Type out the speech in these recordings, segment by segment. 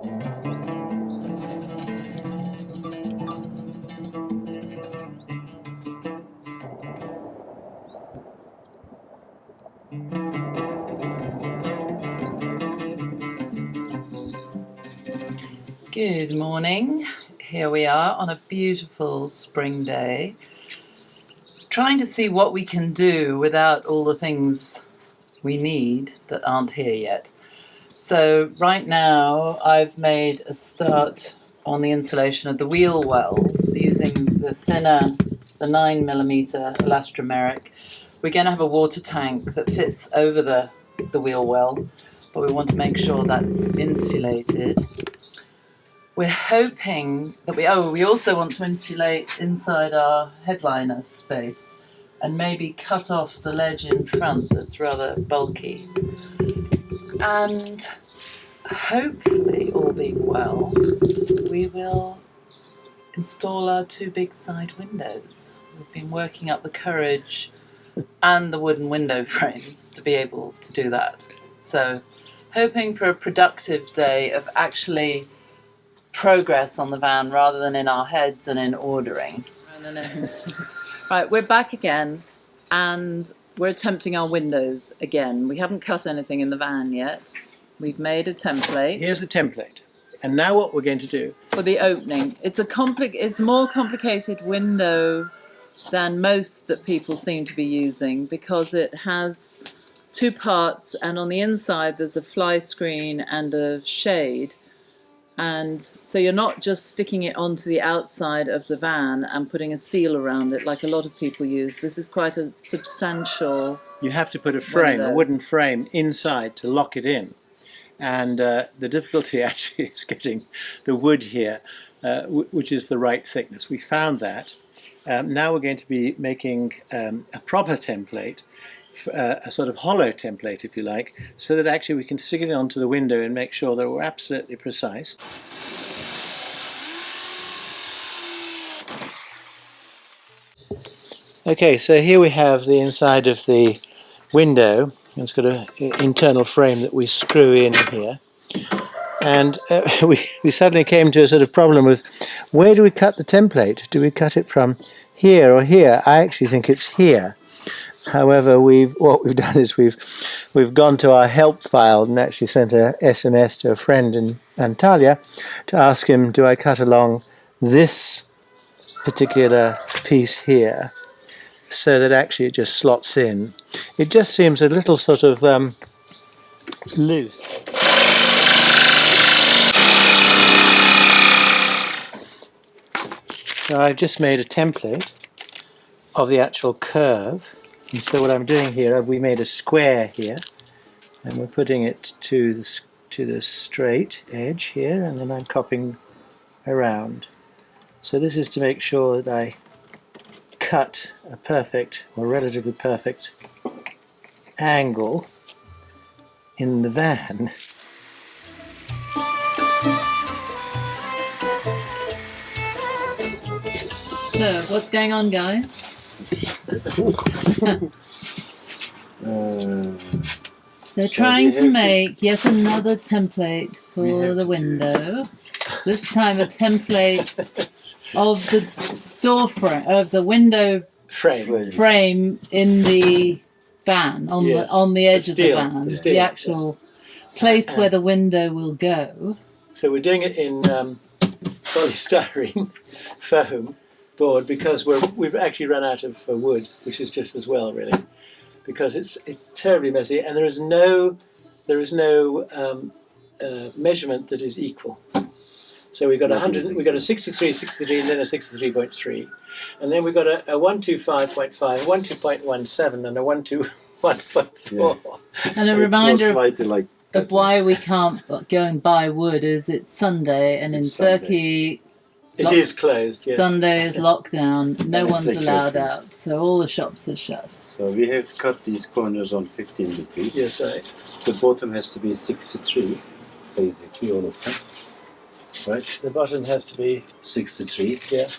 Good morning. Here we are on a beautiful spring day, trying to see what we can do without all the things we need that aren't here yet. So right now I've made a start on the installation of the wheel wells using the thinner, the 9mm elastomeric. We're going to have a water tank that fits over the wheel well, but we want to make sure that's insulated. We're hoping that we also want to insulate inside our headliner space and maybe cut off the ledge in front that's rather bulky. And hopefully, all being well, we will install our 2 big side windows. We've been working up the courage and the wooden window frames to be able to do that. So hoping for a productive day of actually progress on the van rather than in our heads and in ordering. Right, we're back again and we're attempting our windows again. We haven't cut anything in the van yet. We've made a template. Here's the template. And now what we're going to do for the opening. It's more complicated window than most that people seem to be using because it has 2 parts, and on the inside there's a fly screen and a shade. And so you're not just sticking it onto the outside of the van and putting a seal around it like a lot of people use. This is quite a substantial You have to put a frame, window. a wooden frame inside to lock it in. And the difficulty actually is getting the wood here, which is the right thickness. We found that. Now we're going to be making a proper template, a sort of hollow template, if you like, so that actually we can stick it onto the window and make sure that we're absolutely precise. Okay, so here we have the inside of the window. It's got an internal frame that we screw in here. And we suddenly came to a sort of problem with where do we cut the template? Do we cut it from here or here? I actually think it's here. However, what we've done is we've gone to our help file and actually sent a SMS to a friend in Antalya to ask him, do I cut along this particular piece here so that actually it just slots in. It just seems a little sort of loose. So I've just made a template of the actual curve. And so what I'm doing here, we made a square here, and we're putting it to the straight edge here, and then I'm copying around. So this is to make sure that I cut a perfect, or relatively perfect, angle in the van. So, what's going on, guys? They're trying to make yet another template for the window. This time a template of the door frame, of the window frame in the van, on the edge of the van, the actual place where the window will go. So we're doing it in polystyrene foam board because we've actually run out of wood, which is just as well, really, because it's terribly messy, and there is no measurement that is equal. So we've got 100, we've got a 63, 63, and then a 63.3, and then we've got a 125.5, 12.17, and a 121.4. Yeah. And a reminder of why we can't go and buy wood is it's Sunday, and in Turkey it is closed. Yeah. Sunday is lockdown. No one's allowed out, so all the shops are shut. So we have to cut these corners on 15 degrees. Yes, right. The bottom has to be 63, basically all of them. Right. The bottom has to be 63. Yeah.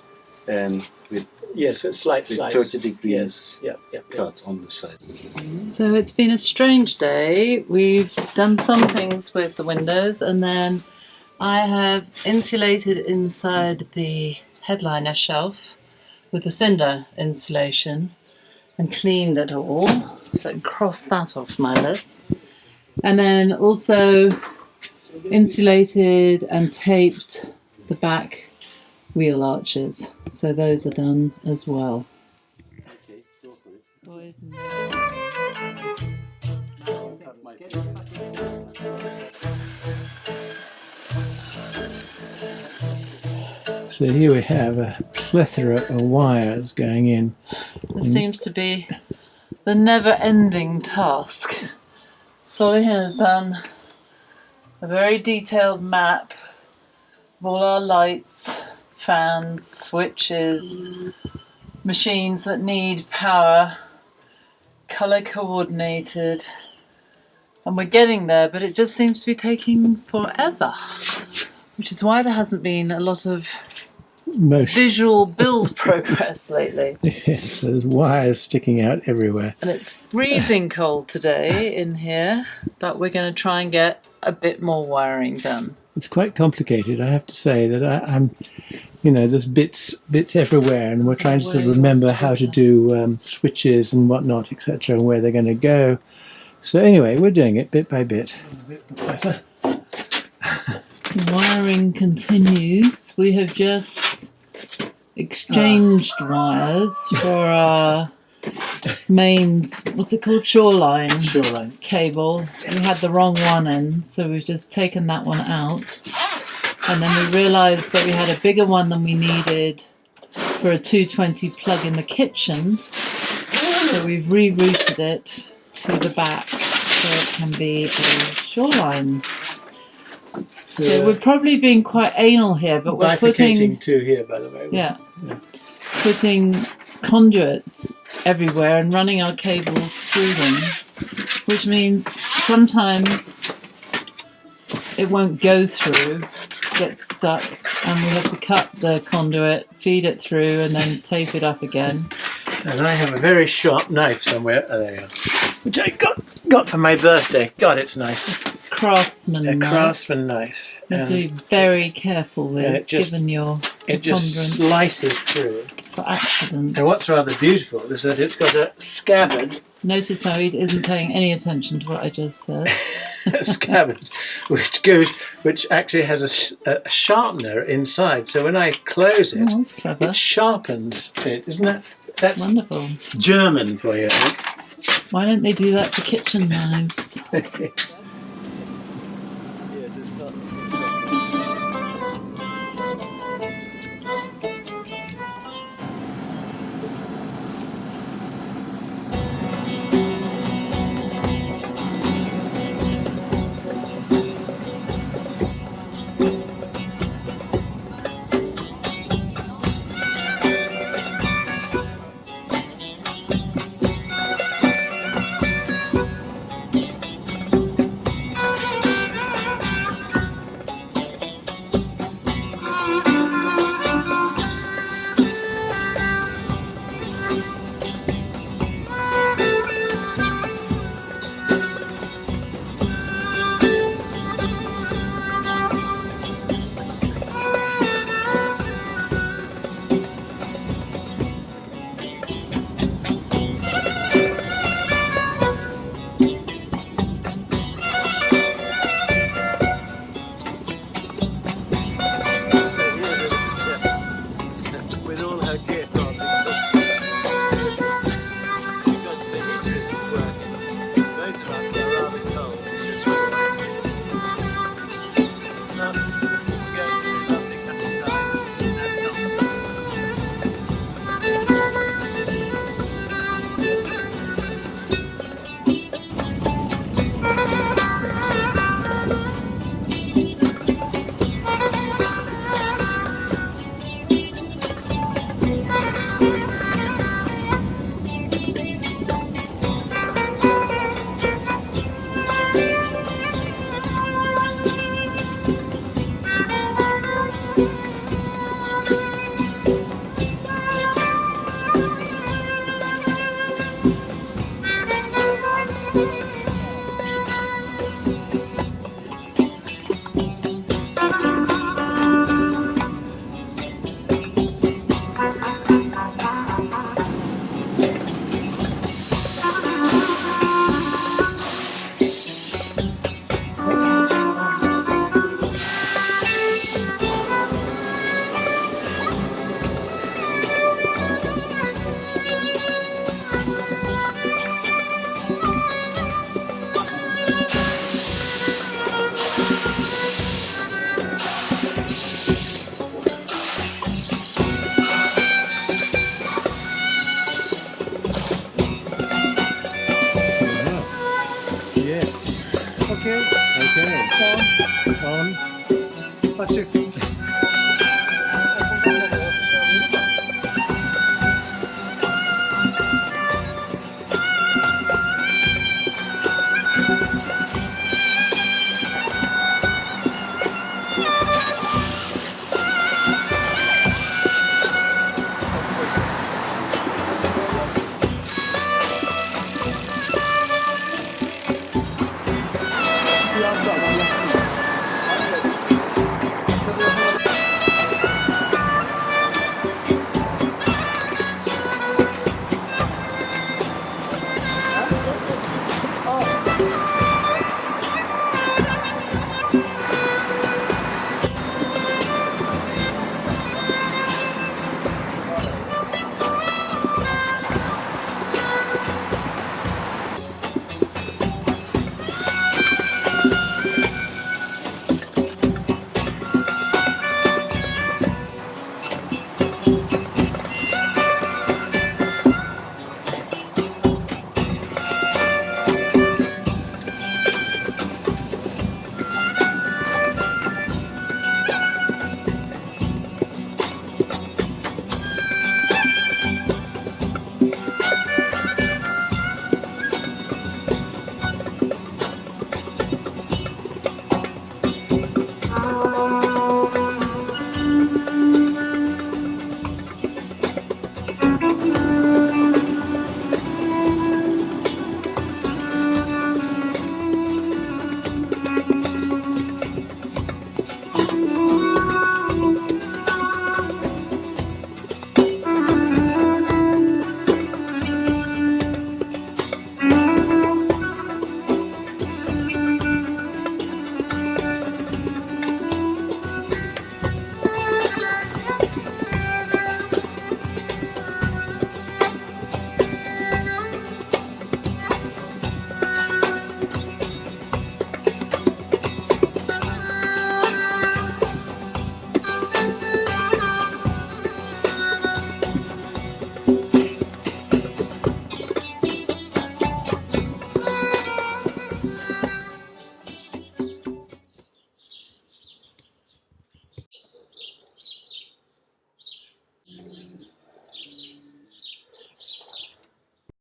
And with with slight slice. 30 degrees cut on the side. So it's been a strange day. We've done some things with the windows, and then I have insulated inside the headliner shelf with a thinner insulation and cleaned it all, so cross that off my list. And then also insulated and taped the back wheel arches, so those are done as well. Okay, go for it. Boys and So here we have a plethora of wires going in. this seems to be the never-ending task. Solly has done a very detailed map of all our lights, fans, switches, machines that need power, colour coordinated, and we're getting there, but it just seems to be taking forever, which is why there hasn't been a lot of Motion. visual build progress lately. Yes, there's wires sticking out everywhere. And it's freezing cold today in here, but we're going to try and get a bit more wiring done. It's quite complicated, I have to say, that I'm, you know, there's bits everywhere, and we're trying to sort of remember how to do switches and whatnot, etc., and where they're going to go. So anyway, we're doing it bit by bit. Wiring continues. We have just exchanged wires for our mains, what's it called, shoreline cable. We had the wrong one in, so we've just taken that one out. And then we realised that we had a bigger one than we needed for a 220 plug in the kitchen. So we've rerouted it to the back so it can be a shoreline. So we're probably being quite anal here, but we're putting two here, by the way. yeah, putting conduits everywhere and running our cables through them, which means sometimes it won't go through, gets stuck, and we have to cut the conduit, feed it through, and then tape it up again. And I have a very sharp knife somewhere. Oh, there you are. Which I got for my birthday. God, it's nice. Craftsman A knife. craftsman knife. You have to be very careful with, given your It just slices through. for accidents. And what's rather beautiful is that it's got a scabbard. Notice how he isn't paying any attention to what I just said. A scabbard, which actually has a sharpener inside. So when I close it, Oh, that's clever. it sharpens it. Isn't that's Wonderful. German for you? Why don't they do that to kitchen knives? Açık.